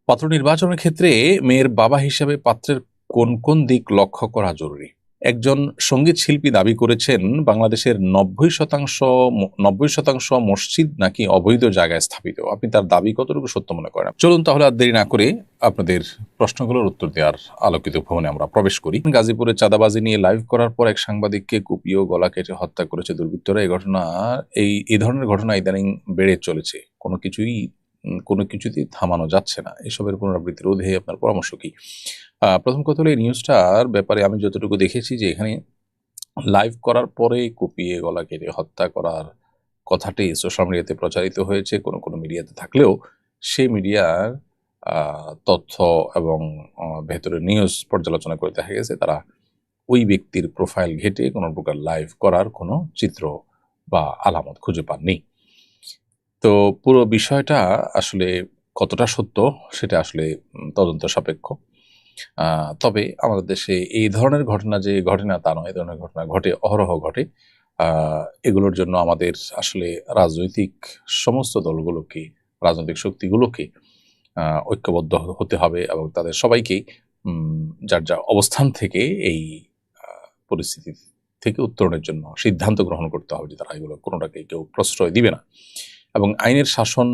পাত্র নির্বাচনের ক্ষেত্রে মেয়ের বাবা হিসেবে পাত্রের কোন কোন দিক লক্ষ্য করা জরুরি? একজন সঙ্গীত শিল্পী দাবি করেছেন বাংলাদেশের 90% মসজিদ নাকি অবৈধ জায়গায় স্থাপিত। আপনি তার দাবি কতটুকু সত্য মনে করেন? চলুন তাহলে আর দেরি না করে আপনাদের প্রশ্নগুলোর উত্তর দেওয়ার আলোকিত ভবনে আমরা প্রবেশ করি। গাজীপুরে চাঁদাবাজি নিয়ে লাইভ করার পর এক সাংবাদিককে কুপিয়ে গলা কেটে হত্যা করেছে দুর্বৃত্তরা। এই ধরনের ঘটনা ইদানিং বেড়ে চলেছে। কোনো কিছুতেই থামানো যাচ্ছে না। এসবের পুনরাবৃত্তি রোধে আপনার পরামর্শ কি? প্রথম কথা হলো, এই নিউজটার ব্যাপারে আমি যতটুকু দেখেছি যে এখানে লাইভ করার পরে কুপিয়ে গলা কেটে হত্যা করার কথাটি সোশ্যাল মিডিয়াতে প্রচারিত হয়েছে। কোনো মিডিয়াতে থাকলেও সেই মিডিয়ার তথ্য এবং ভেতরের নিউজ পর্যালোচনা করে দেখা গেছে তারা ওই ব্যক্তির প্রোফাইল ঘেঁটে কোনো প্রকার লাইভ করার কোনো চিত্র বা আলামত খুঁজে পাননি। তো পুরো বিষয়টা আসলে কতটা সত্য সেটা আসলে তদন্ত সাপেক্ষ। তবে আমাদের দেশে এই ধরনের ঘটনা যে ঘটে না তা নয়, এই ধরনের ঘটনা ঘটে, অহরহ ঘটে। এগুলোর জন্য আমাদের আসলে রাজনৈতিক সমস্ত দলগুলোকে, রাজনৈতিক শক্তিগুলোকে ঐক্যবদ্ধ হতে হবে এবং তাদের সবাইকেই যার অবস্থান থেকে এই পরিস্থিতি থেকে উত্তরণের জন্য সিদ্ধান্ত গ্রহণ করতে হবে যে তারা এগুলো কোনোটাকে কেউ প্রশ্রয় দিবে না। এবং আইনের শাসন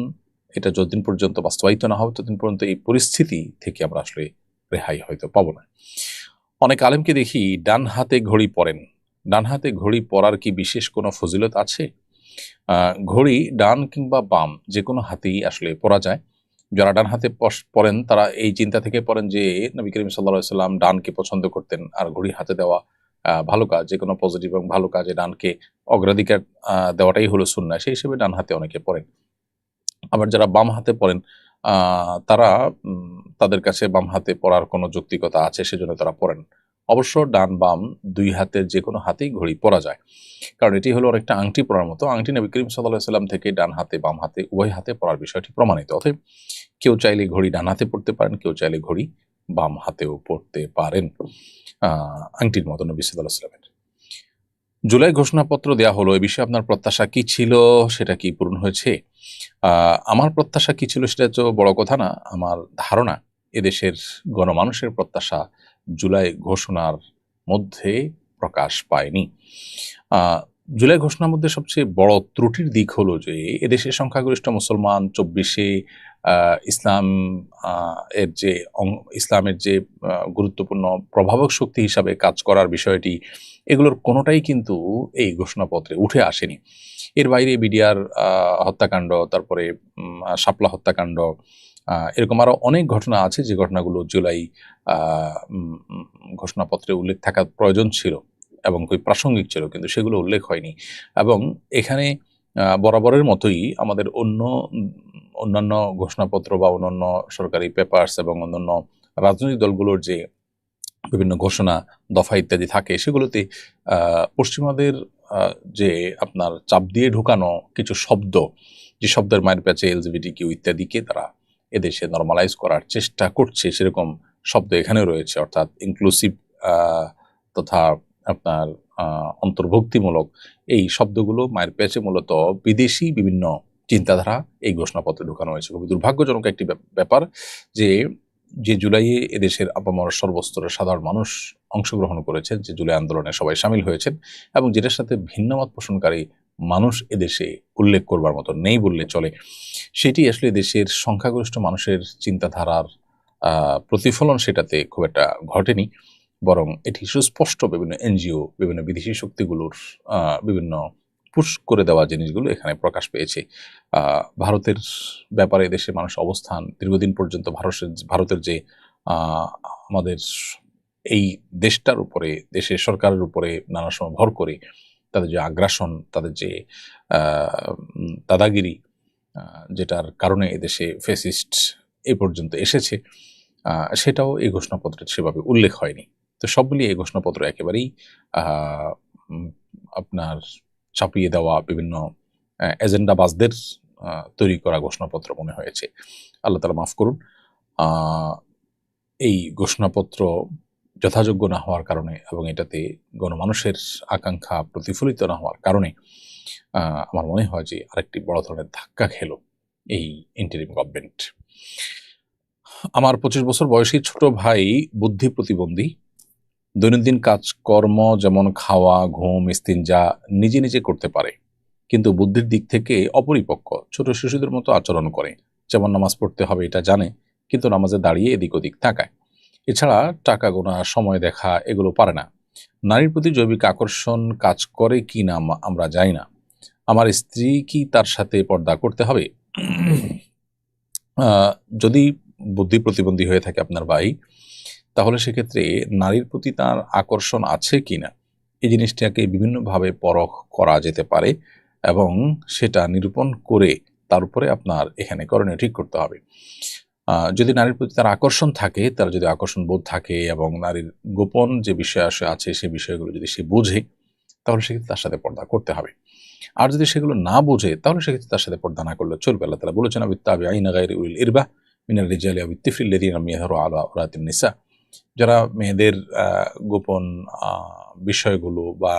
এটা যতদিন পর্যন্ত বাস্তবায়িত না হবে ততদিন পর্যন্ত এই পরিস্থিতি থেকে আমরা আসলে রেহাই হয়তো পাবো না। অনেক আলেমকে দেখি ডান হাতে ঘড়ি পরেন। ডান হাতে ঘড়ি পরার কি বিশেষ কোনো ফজিলত আছে? ঘড়ি ডান কিংবা বাম যে কোনো হাতেই আসলে পরা যায়। যারা ডান হাতে পরেন তারা এই চিন্তা থেকে পড়েন যে নবী করিম সাল্লাল্লাহু আলাইহি ওয়াসাল্লাম ডানকে পছন্দ করতেন, আর ঘড়ি হাতে দেওয়া ভালো কাজ। যে কোনো পজিটিভ এবং ভালো কাজে ডানকে অগ্রাধিকার দেওয়াটাই হলো সুন্নাহ। সেই হিসেবে ডান হাতে অনেকে পড়েন। আবার যারা বাম হাতে পড়েন তারা তাদের কাছে বাম হাতে পড়ার কোনো যৌক্তিকতা আছে সেজন্য তারা পড়েন। অবশ্য ডান বাম দুই হাতের যে কোনো হাতেই ঘড়ি পরা যায়, কারণ এটি হলো অনেকটা আংটি পরার মতো। আংটি নবী করিম সাল্লাল্লাহু আলাইহি ওয়াসাল্লাম থেকে ডান হাতে বাম হাতে উভয় হাতে পরার বিষয়টি প্রমাণিত। অতএব কেউ চাইলে ঘড়ি ডান হাতে পড়তে পারেন, কেউ চাইলে ঘড়ি বাম হাতেও পড়তে পারেন, আংটির মতো নবী সাল্লাল্লাহু আলাইহি ওয়াসাল্লামের। জুলাই ঘোষণাপত্র দেয়া হলো, এ বিষয়ে আপনার প্রত্যাশা কি ছিল? সেটা কি পূরণ হয়েছে? আমার প্রত্যাশা কি ছিল সেটা তো বড় কথা না। আমার ধারণা এদেশের গণমানুষের প্রত্যাশা জুলাই ঘোষণার মধ্যে প্রকাশ পায়নি। জুলাই ঘোষণার মধ্যে সবচেয়ে বড় ত্রুটির দিক হলো যে এদেশের সংখ্যাগরিষ্ঠ মুসলমান ২৪শে ইসলাম ইসলামের যে গুরুত্বপূর্ণ প্রভাবক শক্তি হিসাবে কাজ করার বিষয়টি, এগুলোর কোনোটাই কিন্তু এই ঘোষণাপত্রে উঠে আসেনি। এর বাইরে বিডিআর হত্যাকাণ্ড, তারপরে শাপলা হত্যাকাণ্ড, এরকম আরো অনেক ঘটনা আছে যে ঘটনাগুলো জুলাই ঘোষণাপত্রে উল্লেখ থাকার প্রয়োজন ছিল এবং খুবই প্রাসঙ্গিক ছিল, কিন্তু সেগুলো উল্লেখ হয়নি। এবং এখানে বরাবরের মতোই আমাদের অন্যান্য ঘোষণাপত্র বা অন্যান্য সরকারি পেপারস এবং অন্যান্য রাজনৈতিক দলগুলোর যে বিভিন্ন ঘোষণা, দফা ইত্যাদি থাকে, সেগুলোতে পশ্চিমাদের যে আপনার চাপ দিয়ে ঢুকানো কিছু শব্দ, যে শব্দের মায়ের প্যাচে এলজিবিটিকিউ ইত্যাদিকে তারা এদেশে নর্মালাইজ করার চেষ্টা করছে, সেরকম শব্দ এখানেও রয়েছে। অর্থাৎ ইনক্লুসিভ তথা আপনার অন্তর্ভুক্তিমূলক এই শব্দগুলো মায়ের প্যাচে মূলত বিদেশি বিভিন্ন চিন্তাধারা এই ঘোষণাপত্রে ঢুকানো হয়েছে। খুবই দুর্ভাগ্যজনক একটি ব্যাপার যে জুলাইয়ে এদেশের আপামর সর্বস্তরের সাধারণ মানুষ অংশগ্রহণ করেছেন, যে জুলাই আন্দোলনে সবাই সামিল হয়েছেন, এবং যেটার সাথে ভিন্নমত পোষণকারী মানুষ এদেশে উল্লেখ করবার মতো নেই বললে চলে, সেটি আসলে দেশের সংখ্যাগরিষ্ঠ মানুষের চিন্তাধারার প্রতিফলন সেটাতে খুব একটা ঘটেনি। বরং এটি সুস্পষ্ট বিভিন্ন এনজিও, বিভিন্ন বিদেশি শক্তিগুলোর বিভিন্ন পুশ করে দেওয়া জিনিসগুলো এখানে প্রকাশ পেয়েছে। ভারতের ব্যাপারে দেশের মানুষ অবস্থান দীর্ঘদিন পর্যন্ত ভারতের যে আমাদের এই দেশটার উপরে, দেশের সরকারের উপরে নানা সময় ভর করে তাদের যে আগ্রাসন, তাদের যে দাদাগিরি, যেটার কারণে এদেশে ফ্যাসিস্ট এই পর্যন্ত এসেছে, সেটাও এই ঘোষণাপত্রে সেভাবে উল্লেখ হয়নি। তো সব মিলিয়ে এই ঘোষণাপত্র একেবারেই আপনার ছাপিয়ে দেওয়া বিভিন্ন এজেন্ডাবাজদের তৈরি করা ঘোষণাপত্র মনে হয়েছে। আল্লাহ তাআলা মাফ করুন। এই ঘোষণাপত্র যথাযোগ্য না হওয়ার কারণে এবং এটাতে গণমানুষের আকাঙ্ক্ষা প্রতিফলিত না হওয়ার কারণে আমার মনে হয় যে আরেকটি বড় ধরনের ধাক্কা খেলো এই ইন্টারিম গভর্নমেন্ট। আমার 25 বছর বয়সী ছোট ভাই বুদ্ধি প্রতিবন্ধী। দৈনন্দিন কাজকর্ম যেমন খাওয়া, ঘুম, ইস্তিনজা নিজে নিজে করতে পারে, কিন্তু বুদ্ধির দিক থেকে অপরিপক্ক, ছোট শিশুদের মতো আচরণ করে। যেমন নামাজ পড়তে হবে এটা জানে, কিন্তু নামাজে দাঁড়িয়ে এদিক ওদিক তাকায়। এছাড়া টাকা গোনা, সময় দেখা এগুলো পারে না। নারীর প্রতি জৈবিক আকর্ষণ কাজ করে কি না আমরা জানি না। আমার স্ত্রী কি তার সাথে পর্দা করতে হবে? আহ, যদি বুদ্ধি প্রতিবন্ধী হয়ে থাকে আপনার ভাই, তাহলে সেক্ষেত্রে নারীর প্রতি তার আকর্ষণ আছে কিনা এই জিনিসটাকে বিভিন্নভাবে পরখ করা যেতে পারে, এবং সেটা নিরূপণ করে তার উপরে আপনার এখানে করণীয় ঠিক করতে হবে। যদি নারীর প্রতি তার আকর্ষণ থাকে, তার যদি আকর্ষণ বোধ থাকে এবং নারীর গোপন যে বিষয় আছে সেই বিষয়গুলো যদি সে বোঝে, তাহলে সেক্ষেত্রে তার সাথে পর্দা করতে হবে। আর যদি সেগুলো না বোঝে, তাহলে সেক্ষেত্রে তার সাথে পর্দা না করলে চলবে। আল্লাহ তাআলা বলেছেন, আবিত্তাবিঈনা গায়রি উলিল ইরবা মিনার রিজালি আও বিত্তিফলিল লাযিনা লাম ইয়াযহারু আলা আওরাতিন নিসা। যারা মেয়েদের গোপন বিষয়গুলো বা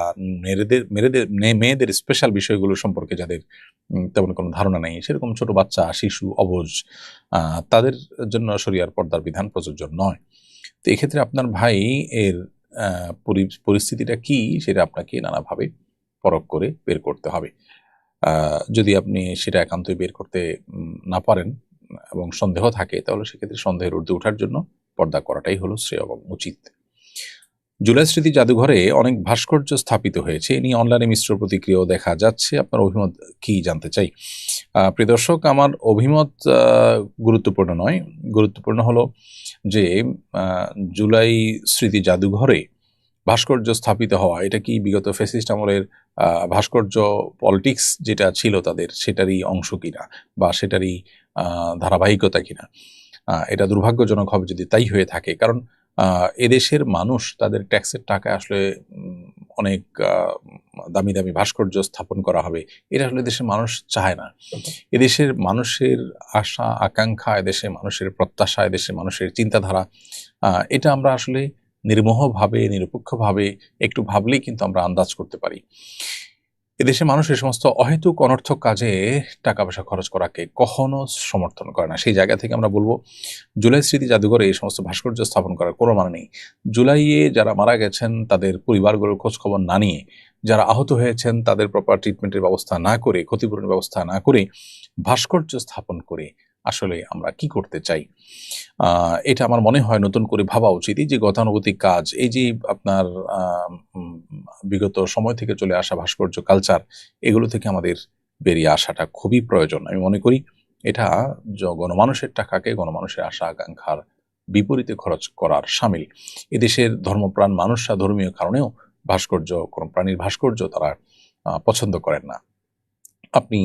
মেয়েদের স্পেশাল বিষয়গুলো সম্পর্কে যাদের তেমন কোনো ধারণা নেই, সেরকম ছোট বাচ্চা, শিশু, অবুঝ, তাদের জন্য শরিয়ার পর্দার বিধান প্রযোজ্য নয়। তো এক্ষেত্রে আপনার ভাই এর পরিস্থিতিটা কি সেটা আপনাকে নানাভাবে পরখ করে বের করতে হবে। যদি আপনি সেটা একান্তই বের করতে না পারেন এবং সন্দেহ থাকে, তাহলে সেক্ষেত্রে সন্দেহের ঊর্ধ্বে ওঠার জন্য পর্দা করাটাই হলো শ্রেয় এবং উচিত। জুলাই স্মৃতি জাদুঘরে অনেক ভাস্কর্য স্থাপিত হয়েছে, এ নিয়ে অনলাইনে মিশ্র প্রতিক্রিয়াও দেখা যাচ্ছে। আপনার অভিমত কি জানতে চাই। প্রিয় দর্শক, আমার অভিমত গুরুত্বপূর্ণ নয়। গুরুত্বপূর্ণ হলো যে জুলাই স্মৃতি জাদুঘরে ভাস্কর্য স্থাপিত হওয়া, এটা কি বিগত ফ্যাসিস্ট আমলের ভাস্কর্য পলিটিক্স যেটা ছিল তাদের, সেটারই অংশ কিনা বা সেটারই ধারাবাহিকতা কিনা। এটা দুর্ভাগ্যজনক হবে যদি তাই হয়ে থাকে, কারণ এদেশের মানুষ তাদের ট্যাক্সের টাকায় আসলে অনেক দামি দামি ভাস্কর্য স্থাপন করা হবে, এটা আসলে দেশের মানুষ চায় না। এদেশের মানুষের আশা আকাঙ্ক্ষা, এদেশের মানুষের প্রত্যাশা, এদেশের মানুষের চিন্তাধারা, এটা আমরা আসলে নির্মোহভাবে, নিরপেক্ষভাবে একটু ভাবলেই কিন্তু আমরা আন্দাজ করতে পারি। এদেশের মানুষ এই সমস্ত অহেতুক অনর্থক কাজে টাকা পয়সা খরচ করাকে কখনো সমর্থন করে না। সেই জায়গা থেকে আমরা বলবো, জুলাই স্মৃতি জাদুঘরে এই সমস্ত ভাস্কর্য স্থাপন করার কোনো মানে নেই। জুলাইয়ে যারা মারা গেছেন তাদের পরিবারগুলোর খোঁজ খবর না নিয়ে, যারা আহত হয়েছেন তাদের প্রপার ট্রিটমেন্টের ব্যবস্থা না করে, ক্ষতিপূরণের ব্যবস্থা না করে ভাস্কর্য স্থাপন করে আসলে আমরা কি করতে চাই? এটা আমার মনে হয় নতুন করে ভাবা উচিত। এই যে গতানুগতিক কাজ, এই যে আপনার বিগত সময় থেকে চলে আসা ভাস্কর্য কালচার, এগুলো থেকে আমাদের বেরিয়ে আসাটা খুবই প্রয়োজন। আমি মনে করি এটা গণমানুষের টাকাকে গণমানুষের আশা আকাঙ্ক্ষার বিপরীতে খরচ করার শামিল। এদেশের ধর্মপ্রাণ মানুষরা ধর্মীয় কারণেও ভাস্কর্য, কোনো প্রাণীর ভাস্কর্য তারা পছন্দ করেন না। আপনি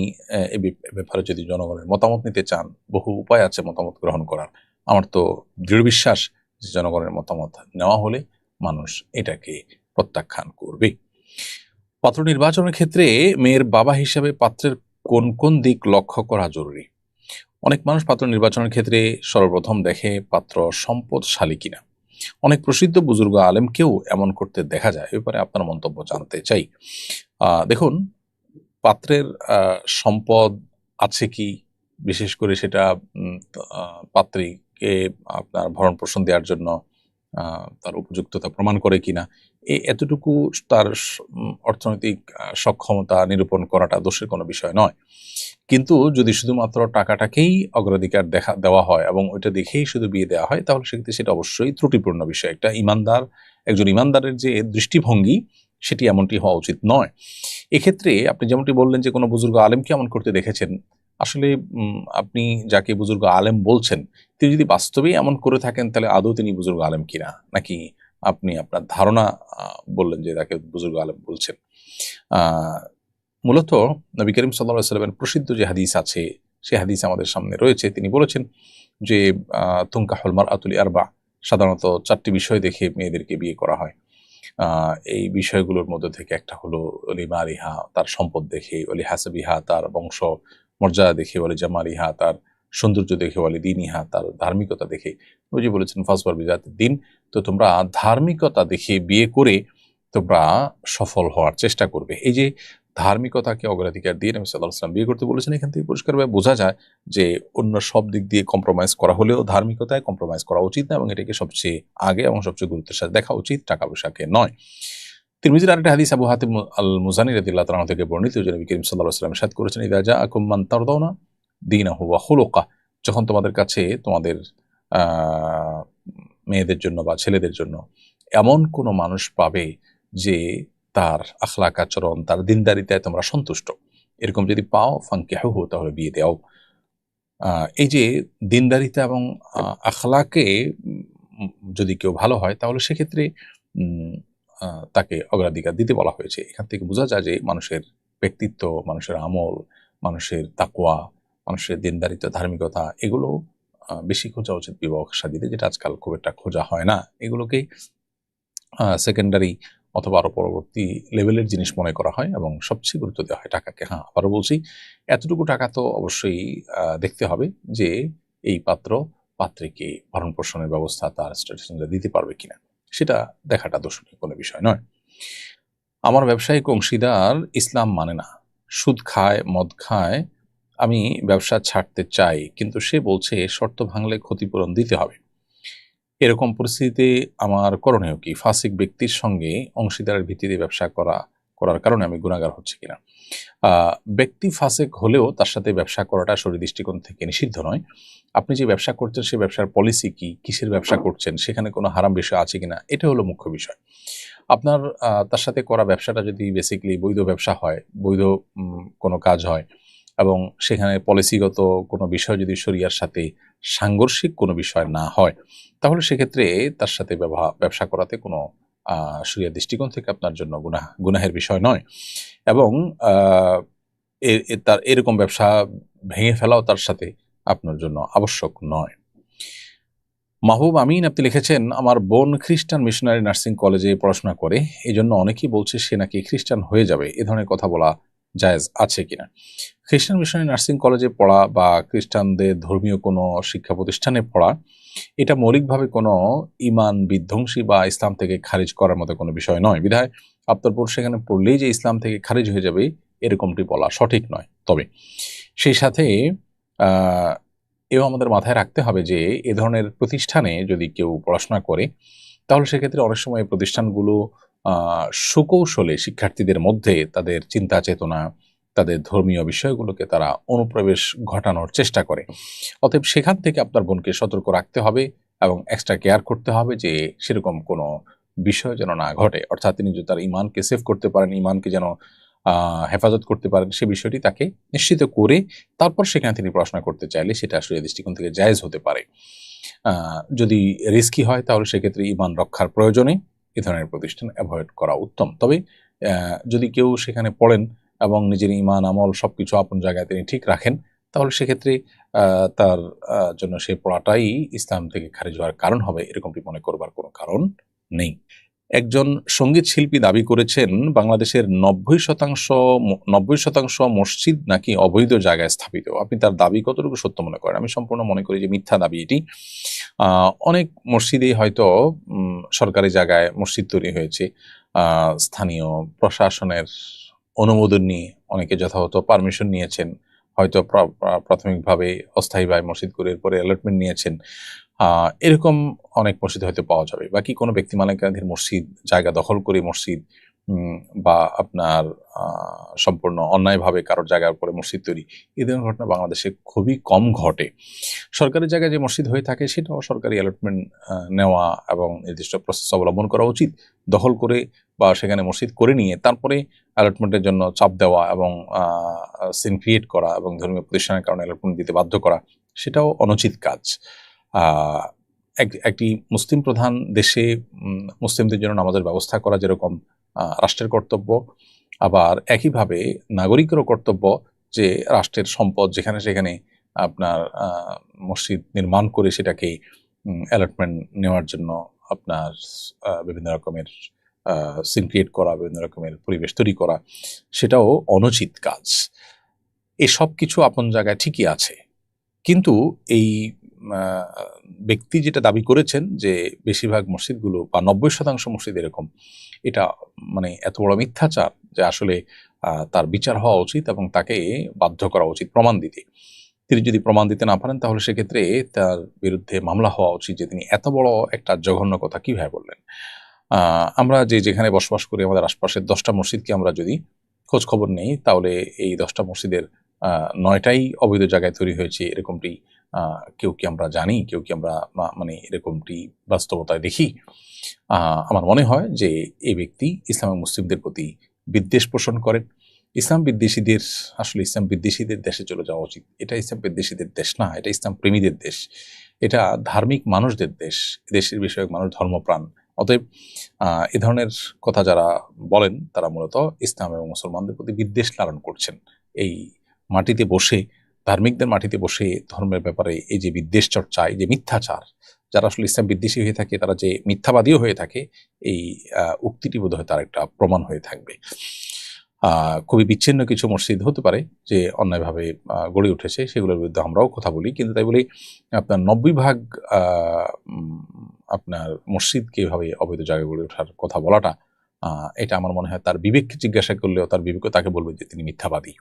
এ ব্যাপারে যদি জনগণের মতামত নিতে চান, বহু উপায় আছে মতামত গ্রহণ করার। আমার তো দৃঢ় বিশ্বাস যে জনগণের মতামত নেওয়া হলে মানুষ এটাকে প্রত্যাখ্যান করবে। পাত্র নির্বাচনের ক্ষেত্রে মেয়ের বাবা হিসেবে পাত্রের কোন কোন দিক লক্ষ্য করা জরুরি? অনেক মানুষ পাত্র নির্বাচনের ক্ষেত্রে সর্বপ্রথম দেখে পাত্র সম্পদশালী কিনা। অনেক প্রসিদ্ধ বুজুর্গ আলেমকেও এমন করতে দেখা যায়। এ ব্যাপারে আপনার মন্তব্য জানতে চাই। দেখুন, পাত্রের সম্পদ আছে কি, বিশেষ করে সেটা পাত্রীকে আপনার ভরণ পোষণ দেওয়ার জন্য তার উপযুক্ততা প্রমাণ করে কিনা, এতটুকু তার অর্থনৈতিক সক্ষমতা নিরূপণ করাটা দোষের কোনো বিষয় নয়। কিন্তু যদি শুধুমাত্র টাকাটাকেই অগ্রাধিকার দেওয়া হয় এবং ওইটা দেখেই শুধু বিয়ে দেওয়া হয়, তাহলে সেক্ষেত্রে সেটা অবশ্যই ত্রুটিপূর্ণ বিষয়। একজন ইমানদারের যে দৃষ্টিভঙ্গি, সেটি এমনটি হওয়া উচিত নয়। এক্ষেত্রে আপনি যেমনটি বললেন যে কোনো বুজুর্গ আলেমকে এমন করতে দেখেছেন, আসলে আপনি যাকে বুজুর্গ আলেম বলছেন, তিনি যদি বাস্তবেই এমন করে থাকেন, তাহলে আদৌ তিনি বুজুর্গ আলেম কিনা, নাকি আপনি আপনার ধারণা বললেন যে তাকে বুজুর্গ আলেম বলছেন। মূলত নবী করিম সাল্লাল্লাহু আলাইহি ওয়াসাল্লামের প্রসিদ্ধ যে হাদিস আছে, সেই হাদিস আমাদের সামনে রয়েছে। তিনি বলেছেন যে তুনকাহুল মারআতু লিআরবা, সাধারণত 4টি বিষয় দেখে মেয়েদেরকে বিয়ে করা হয়। এই বিষয়গুলোর মধ্যে থেকে একটা হলো লিমারিহা, তার সম্পদ দেখে; ওলি হাসাবিহা, তার বংশ মর্যাদা দেখে; ওলি জামালিহা, তার সৌন্দর্য দেখে; ওলি দিনিহা, তার ধার্মিকতা দেখে। ওই যে বলেছেন ফাসবার বিজাতিদ দিন। তো তোমরা ধার্মিকতা দেখে বিয়ে করে তোমরা সফল হওয়ার চেষ্টা করবে। এই যে ধার্মিকতাকে অগ্রাধিকার দিয়ে নবী সাল্লাল্লাহু আলাইহি ওয়াসাল্লাম বিয়ে করতে বলেছেন। এখান থেকে পরিষ্কারভাবে বোঝা যায় যে অন্য সব দিক দিয়ে কম্প্রোমাইজ করা হলেও ধার্মিকতায় কম্প্রোমাইজ করা উচিত না এবং এটাকে সবচেয়ে আগে এবং সবচেয়ে গুরুত্বের সাথে দেখা উচিত, টাকা পয়সাকে নয়। তিরমিজির আরেকটা হাদিস আবু হাতিম আল মুজানি রাদিয়াল্লাহু তাআলা থেকে বর্ণিত, যে নবী করিম সাল্লাল্লাহু আলাইহি ওয়াসাল্লাম ইরশাদ করেছেন, ইযা জাআকুম মান তারদাউনা দীনাহু ওয়া খুলুকাহ, যখন তোমাদের কাছে তোমাদের মেয়েদের জন্য বা ছেলেদের জন্য এমন কোনো মানুষ পাবে যে তার আখলাক আচরণ, তার দিনদারিতায় তোমরা সন্তুষ্ট, এরকম যদি পাও ফানকিহুহু, তাহলে বিয়ে দাও। এই যে দিনদারিতা এবং আখলাকে যদি কেউ ভালো হয় তাহলে সেক্ষেত্রে উম, তাকে অগ্রাধিকার দিতে বলা হয়েছে। এখান থেকে বোঝা যায় যে মানুষের ব্যক্তিত্ব, মানুষের আমল, মানুষের তাকওয়া, মানুষের দিনদারিতা, ধার্মিকতা, এগুলো বেশি খোঁজা উচিত বিবাহ শাদীতে, যেটা আজকাল খুব একটা খোঁজা হয় না। এগুলোকেই সেকেন্ডারি অথবা আরো পরবর্তী লেভেলের জিনিস মনে করা হয় এবং সবচেয়ে গুরুত্ব দেওয়া হয় টাকাকে। হ্যাঁ, আবারও বলছি, এতটুকু টাকা তো অবশ্যই দেখতে হবে যে এই পাত্র পাত্রীকে ভরণ পোষণের ব্যবস্থা তার স্ট্যাটাস দিতে পারবে কিনা, সেটা দেখাটা দোষণীয় কোনো বিষয় নয়। আমার ব্যবসায়িক অংশীদার ইসলাম মানে না, সুদ খায়, মদ খায়, আমি ব্যবসা ছাড়তে চাই, কিন্তু সে বলছে শর্ত ভাঙলে ক্ষতিপূরণ দিতে হবে। এরকম পরিস্থিতিতে আমার করণীয় কি? ফাসিক ব্যক্তির সঙ্গে অংশীদারের ভিত্তিতে ব্যবসা করার কারণে আমি গুনাহগার হচ্ছি কিনা? ব্যক্তি ফাসেক হলেও তার সাথে ব্যবসা করাটা শরীয়ত দৃষ্টিকোণ থেকে নিষিদ্ধ নয়। আপনি যে ব্যবসা করছেন সে ব্যবসার পলিসি কি, কিসের ব্যবসা করছেন, সেখানে কোনো হারাম বিষয় আছে কিনা, এটা হলো মুখ্য বিষয়। আপনার তার সাথে করা ব্যবসাটা যদি বেসিক্যালি বৈধ ব্যবসা হয়, বৈধ কোনো কাজ হয় এবং সেখানে পলিসিগত কোনো বিষয় যদি শরিয়ার সাথে সাংঘর্ষিক কোনো বিষয় না হয়, তাহলে সেক্ষেত্রে তার সাথে ব্যবসা করাতে কোনো শরিয়ার দৃষ্টিকোণ থেকে আপনার জন্য গুনাহের বিষয় নয় এবং তার এরকম ব্যবসা ভেঙে ফেলাও তার সাথে আপনার জন্য আবশ্যক নয়। মাহবুব আমিন আপনি লিখেছেন, আমার বোন খ্রিস্টান মিশনারি নার্সিং কলেজে পড়াশোনা করে, এই জন্য অনেকেই বলছে সে নাকি খ্রিস্টান হয়ে যাবে। এ ধরনের কথা বলা জায়েজ আছে কিনা? খ্রিস্টান মিশনারি নার্সিং কলেজে পড়া বা খ্রিস্টানদের ধর্মীয় কোনো শিক্ষা প্রতিষ্ঠানে পড়া, এটা মৌলিকভাবে কোনো ইমান বিধ্বংসী বা ইসলাম থেকে খারিজ করার মতো কোনো বিষয় নয়। বিধায় আপনার বোন সেখানে পড়লেই যে ইসলাম থেকে খারিজ হয়ে যাবে এরকমটি বলা সঠিক নয়। তবে সেই সাথে এও আমাদের মাথায় রাখতে হবে যে এ ধরনের প্রতিষ্ঠানে যদি কেউ পড়াশোনা করে তাহলে সেক্ষেত্রে অনেক সময় প্রতিষ্ঠানগুলো সুকৌশলে শিক্ষার্থীদের মধ্যে তাদের চিন্তা চেতনা, তাদের ধর্মীয় বিষয়গুলোকে তারা অনুপ্রবেশ ঘটানোর চেষ্টা করে। অতএব সেখান থেকে আপনার বোনকে সতর্ক রাখতে হবে এবং এক্সট্রা কেয়ার করতে হবে যে সেরকম কোনো বিষয় যেন না ঘটে। অর্থাৎ তিনি যদি তার ইমানকে সেভ করতে পারেন, ইমানকে যেন হেফাজত করতে পারেন, সে বিষয়টি তাকে নিশ্চিত করে তারপর সেখানে তিনি পড়াশোনা করতে চাইলে সেটা আসলে দৃষ্টিকোণ থেকে জায়েজ হতে পারে। যদি রিস্কি হয় তাহলে সেক্ষেত্রে ইমান রক্ষার প্রয়োজনে এ ধরনের প্রতিষ্ঠান অ্যাভয়েড করা উত্তম। তবে যদি কেউ সেখানে পড়েন এবং নিজের ইমান আমল সবকিছু আপন জায়গায় তিনি ঠিক রাখেন, তাহলে সেক্ষেত্রে তার জন্য সে পড়াটাই ইসলাম থেকে খারিজ হওয়ার কারণ হবে, এরকমটি মনে করবার কোনো কারণ নেই। একজন সঙ্গীত শিল্পী দাবি করেছেন বাংলাদেশের 90% মসজিদ নাকি অবৈধ জায়গায় স্থাপিত। আপনি তার দাবি কতটুকু সত্য মনে করেন? আমি সম্পূর্ণ মনে করি যে মিথ্যা দাবি এটি। অনেক মসজিদেই হয়তো সরকারি জায়গায় মসজিদ তৈরি হয়েছে, স্থানীয় প্রশাসনের অনুমোদন নিয়ে অনেকে যথাযথ পারমিশন নিয়েছেন, হয়তো প্রাথমিকভাবে অস্থায়ীভাবে মসজিদ করে এরপরে অ্যালটমেন্ট নিয়েছেন। এরকম অনেক মসজিদ হয়তো পাওয়া যাবে। বাকি কোনো ব্যক্তি মালিকানাধীন মসজিদ, জায়গা দখল করে মসজিদ বা আপনার সম্পূর্ণ অন্যায়ভাবে কারোর জায়গার উপরে মসজিদ তৈরি, এই ধরনের ঘটনা বাংলাদেশে খুবই কম ঘটে। সরকারি জায়গায় যে মসজিদ হয়ে থাকে সেটাও সরকারি অ্যালটমেন্ট নেওয়া এবং নির্দিষ্ট প্রসেস অবলম্বন করা উচিত। দখল করে বা সেখানে মসজিদ করে নিয়ে তারপরে অ্যালটমেন্টের জন্য চাপ দেওয়া এবং সিন ক্রিয়েট করা এবং ধর্মীয় প্রতিষ্ঠানের কারণে অ্যালটমেন্ট দিতে বাধ্য করা, সেটাও অনুচিত কাজ। একটি মুসলিম প্রধান দেশে মুসলিমদের জন্য নামাজের ব্যবস্থা করা যেরকম রাষ্ট্রের কর্তব্য, আবার একইভাবে নাগরিকেরও কর্তব্য যে রাষ্ট্রের সম্পদ যেখানে সেখানে আপনার মসজিদ নির্মাণ করে সেটাকে অ্যালটমেন্ট নেওয়ার জন্য আপনার বিভিন্ন রকমের সিন ক্রিয়েট করা, বিভিন্ন রকমের পরিবেশ তৈরি করা, সেটাও অনুচিত কাজ। এসব কিছু আপন জায়গায় ঠিকই আছে, কিন্তু এই ব্যক্তি যেটা দাবি করেছেন যে বেশিরভাগ মসজিদগুলো বা 90% মসজিদ এরকম, এটা মানে এত বড় মিথ্যাচার যে আসলে তার বিচার হওয়া উচিত এবং তাকে বাধ্য করা উচিত প্রমাণ দিতে। তিনি যদি প্রমাণ দিতে না পারেন তাহলে সেক্ষেত্রে তার বিরুদ্ধে মামলা হওয়া উচিত যে তিনি এত বড় একটা জঘন্য কথা কিভাবে বললেন। আমরা যেখানে বসবাস করি আমাদের আশপাশের 10টা মসজিদকে আমরা যদি খোঁজ খবর নেই তাহলে এই 10টা মসজিদের 9টাই অবৈধ জায়গায় তৈরি হয়েছে এরকমটি কেউ কি আমরা জানি, কেউ কি আমরা মানে এরকমটি বাস্তবতায় দেখি? আমার মনে হয় যে এই ব্যক্তি ইসলাম এবং মুসলিমদের প্রতি বিদ্বেষ পোষণ করেন। ইসলাম বিদ্বেষীদের দেশে চলে যাওয়া উচিত। এটা ইসলাম বিদ্বেষীদের দেশ না, এটা ইসলাম প্রেমীদের দেশ, এটা ধার্মিক মানুষদের দেশ। দেশের বিষয়ক মানুষ ধর্মপ্রাণ। অতএব এ ধরনের কথা যারা বলেন তারা মূলত ইসলাম এবং মুসলমানদের প্রতি বিদ্বেষ লালন করছেন। এই মাটিতে বসে, ধার্মিকদের মাটিতে বসে ধর্মের ব্যাপারে এই যে বিদ্বেষ চর্চা, এই যে মিথ্যাচার, যারা আসলে ইসলাম বিদ্বেষী হয়ে থাকে তারা যে মিথ্যাবাদীও হয়ে থাকে, এই উক্তিটি বোধহয় তার একটা প্রমাণ হয়ে থাকবে। খুবই বিচ্ছিন্ন কিছু মসজিদ হতে পারে যে অন্যায়ভাবে গড়ে উঠেছে, সেগুলোর বিরুদ্ধে আমরাও কথা বলি, কিন্তু তাই বলি আপনার 90% আপনার মসজিদকে এভাবে অবৈধ জায়গায় গড়ে ওঠার কথা বলাটা, এটা আমার মনে হয় তার বিবেককে জিজ্ঞাসা করলেও তার বিবেকও তাকে বলবে যে তিনি মিথ্যাবাদী।